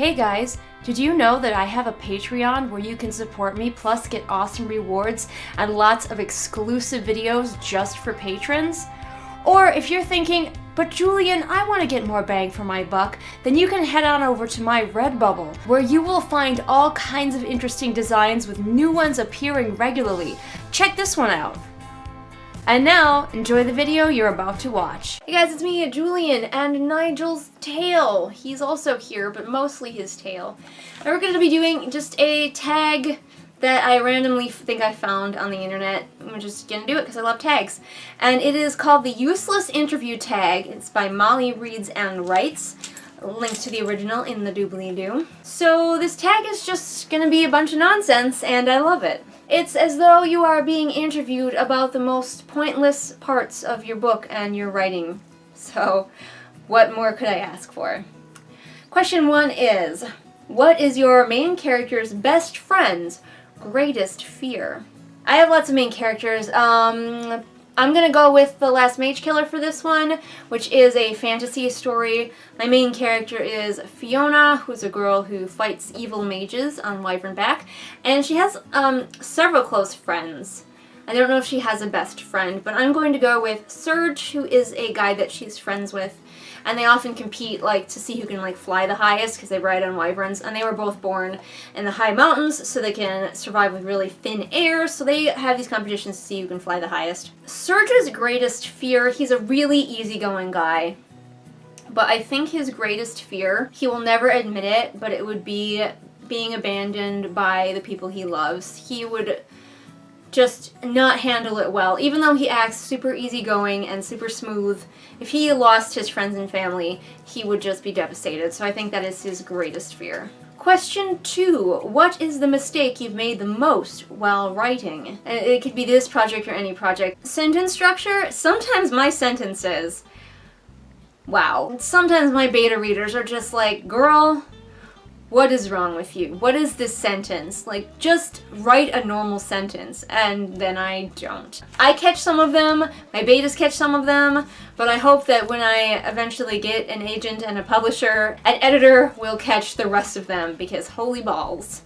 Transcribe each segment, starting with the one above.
Hey guys, did you know that I have a Patreon where you can support me plus get awesome rewards and lots of exclusive videos just for patrons? Or if you're thinking, but Julian, I want to get more bang for my buck, then you can head on over to my Redbubble, where you will find all kinds of interesting designs with new ones appearing regularly. Check this one out. And now, enjoy the video you're about to watch. Hey guys, it's me, Julian, and Nigel's tail. He's also here, but mostly his tail. And we're going to be doing just a tag that I randomly think I found on the internet. I'm just going to do it because I love tags. And it is called the Useless Interview Tag. It's by Molly Reads and Writes. Link to the original in the doobly-doo. So this tag is just going to be a bunch of nonsense, and I love it. It's as though you are being interviewed about the most pointless parts of your book and your writing. So, what more could I ask for? Question 1 is, what is your main character's best friend's greatest fear? I have lots of main characters. I'm gonna go with The Last Mage Killer for this one, which is a fantasy story. My main character is Fiona, who's a girl who fights evil mages on Wyvernback, and she has several close friends. I don't know if she has a best friend, but I'm going to go with Surge, who is a guy that she's friends with, and they often compete to see who can fly the highest because they ride on wyverns, and they were both born in the high mountains so they can survive with really thin air, so they have these competitions to see who can fly the highest. Surge's greatest fear, he's a really easygoing guy, but I think his greatest fear, he will never admit it, but it would be being abandoned by the people he loves. He would just not handle it well. Even though he acts super easygoing and super smooth, if he lost his friends and family, he would just be devastated. So I think that is his greatest fear. Question 2. What is the mistake you've made the most while writing? And it could be this project or any project. Sentence structure? Sometimes my sentences, wow. Sometimes my beta readers are just like, girl, what is wrong with you? What is this sentence? Just write a normal sentence, and then I don't. I catch some of them, my betas catch some of them, but I hope that when I eventually get an agent and a publisher, an editor will catch the rest of them, because holy balls.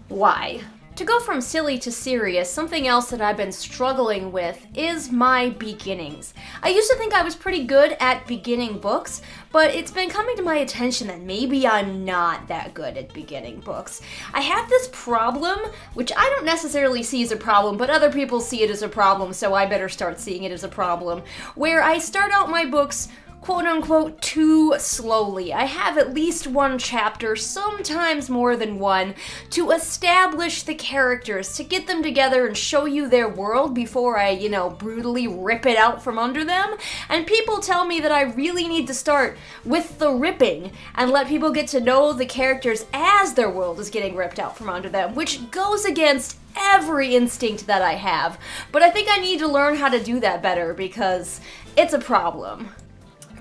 Why? To go from silly to serious, something else that I've been struggling with is my beginnings. I used to think I was pretty good at beginning books, but it's been coming to my attention that maybe I'm not that good at beginning books. I have this problem, which I don't necessarily see as a problem, but other people see it as a problem, so I better start seeing it as a problem, where I start out my books quote-unquote too slowly. I have at least one chapter, sometimes more than one, to establish the characters, to get them together and show you their world before I, brutally rip it out from under them. And people tell me that I really need to start with the ripping and let people get to know the characters as their world is getting ripped out from under them, which goes against every instinct that I have. But I think I need to learn how to do that better because it's a problem.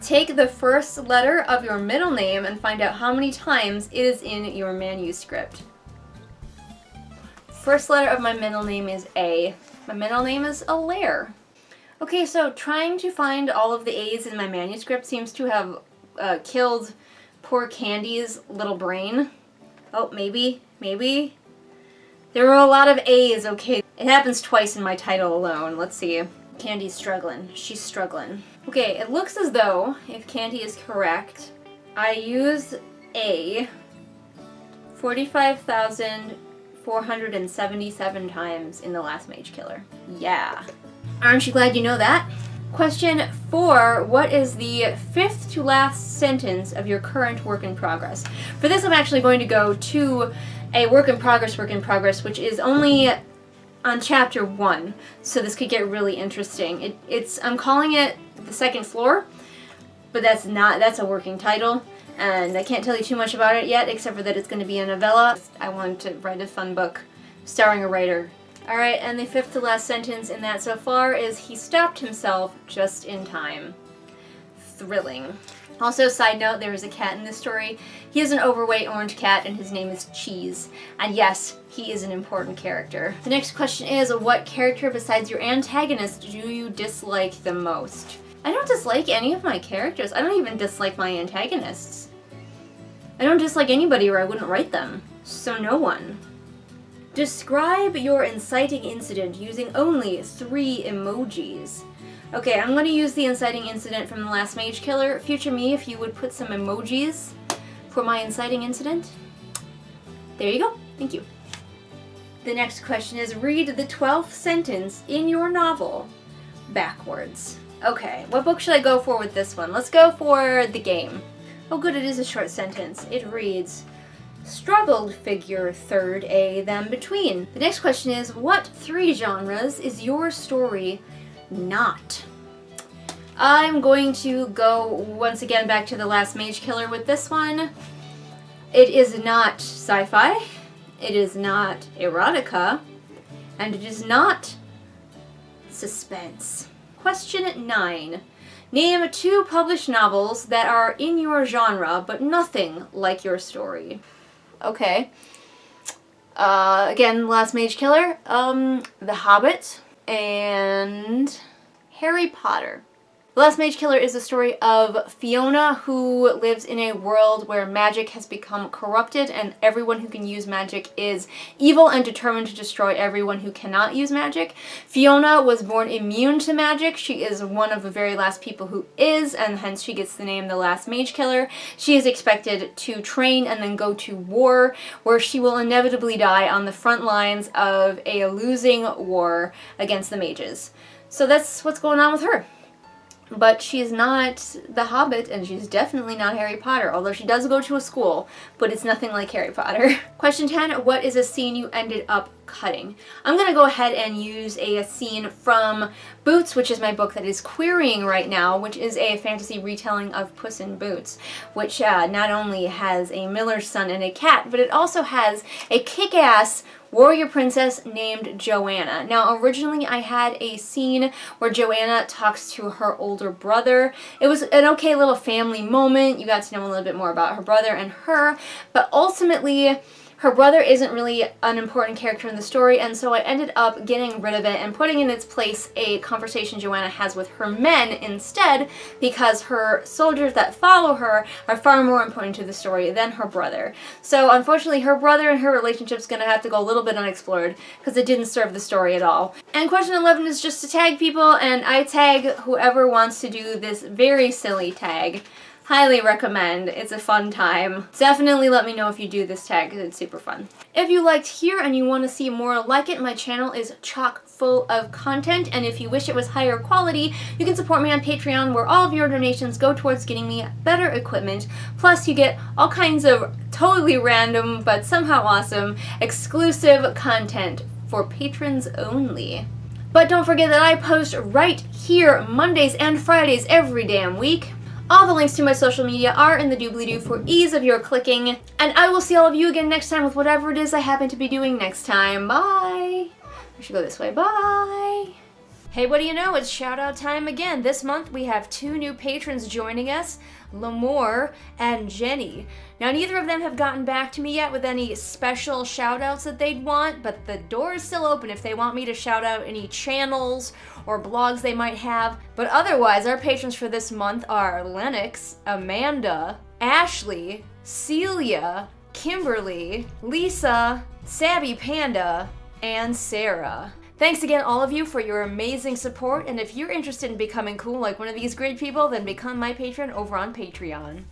Take the first letter of your middle name and find out how many times it is in your manuscript. First letter of my middle name is A. My middle name is Alaire. Okay, so trying to find all of the A's in my manuscript seems to have killed poor Candy's little brain. Oh, maybe. There were a lot of A's, okay. It happens twice in my title alone. Let's see. Candy's struggling. She's struggling. Okay, it looks as though, if Candy is correct, I use A 45,477 times in The Last Mage Killer. Yeah. Aren't you glad you know that? Question 4. What is the fifth to last sentence of your current work in progress? For this, I'm actually going to go to a work in progress, which is only on chapter 1, so this could get really interesting. I'm calling it The Second Floor, but that's a working title, and I can't tell you too much about it yet, except for that it's going to be a novella. I wanted to write a fun book starring a writer. Alright, and the fifth to last sentence in that so far is, he stopped himself just in time. Thrilling. Also, side note, there is a cat in this story. He is an overweight orange cat, and his name is Cheese. And yes, he is an important character. The next question is, what character besides your antagonist do you dislike the most? I don't dislike any of my characters. I don't even dislike my antagonists. I don't dislike anybody or I wouldn't write them. So no one. Describe your inciting incident using only 3 emojis. Okay, I'm going to use the inciting incident from The Last Mage Killer. Future me, if you would put some emojis for my inciting incident. There you go. Thank you. The next question is, read the 12th sentence in your novel backwards. Okay, what book should I go for with this one? Let's go for The Game. Oh good, it is a short sentence. It reads, struggled figure third A them between. The next question is, what 3 genres is your story not? I'm going to go once again back to The Last Mage Killer with this one. It is not sci-fi, it is not erotica, and it is not suspense. Question 9. Name 2 published novels that are in your genre, but nothing like your story. Okay. Again, Last Mage Killer, The Hobbit, and Harry Potter. The Last Mage Killer is the story of Fiona, who lives in a world where magic has become corrupted and everyone who can use magic is evil and determined to destroy everyone who cannot use magic. Fiona was born immune to magic. She is one of the very last people who is, and hence she gets the name The Last Mage Killer. She is expected to train and then go to war, where she will inevitably die on the front lines of a losing war against the mages. So that's what's going on with her. But she's not The Hobbit, and she's definitely not Harry Potter, although she does go to a school, but it's nothing like Harry Potter. Question 10, what is a scene you ended up cutting? I'm going to go ahead and use a scene from Boots, which is my book that is querying right now, which is a fantasy retelling of Puss in Boots, which not only has a miller's son and a cat, but it also has a kick-ass warrior princess named Joanna. Now, originally I had a scene where Joanna talks to her older brother. It was an okay little family moment. You got to know a little bit more about her brother and her, but ultimately her brother isn't really an important character in the story, and so I ended up getting rid of it and putting in its place a conversation Joanna has with her men instead, because her soldiers that follow her are far more important to the story than her brother. So unfortunately her brother and her relationship's gonna have to go a little bit unexplored because it didn't serve the story at all. And question 11 is just to tag people, and I tag whoever wants to do this very silly tag. Highly recommend. It's a fun time. Definitely let me know if you do this tag because it's super fun. If you liked here and you want to see more like it, my channel is chock full of content, and if you wish it was higher quality, you can support me on Patreon, where all of your donations go towards getting me better equipment. Plus you get all kinds of totally random but somehow awesome exclusive content for patrons only. But don't forget that I post right here Mondays and Fridays every damn week. All the links to my social media are in the doobly-doo for ease of your clicking, and I will see all of you again next time with whatever it is I happen to be doing next time. Bye! I should go this way. Bye! Hey, what do you know? It's shout-out time again. This month we have 2 new patrons joining us, Lamore and Jenny. Now, neither of them have gotten back to me yet with any special shout-outs that they'd want, but the door is still open if they want me to shout out any channels or blogs they might have. But otherwise, our patrons for this month are Lennox, Amanda, Ashley, Celia, Kimberly, Lisa, Sabby Panda, and Sarah. Thanks again, all of you, for your amazing support, and if you're interested in becoming cool like one of these great people, then become my patron over on Patreon.